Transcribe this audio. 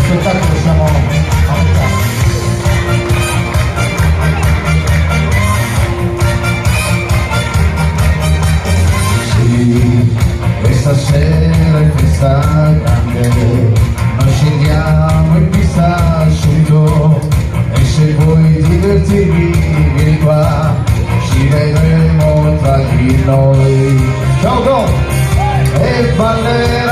spettacolo siamo a metà. Sì, questa sera è festa grande, noi scendiamo in pista subito e se vuoi divertirvi vieni qua, ci vedremo tra di noi. Ciao Go! E balleremo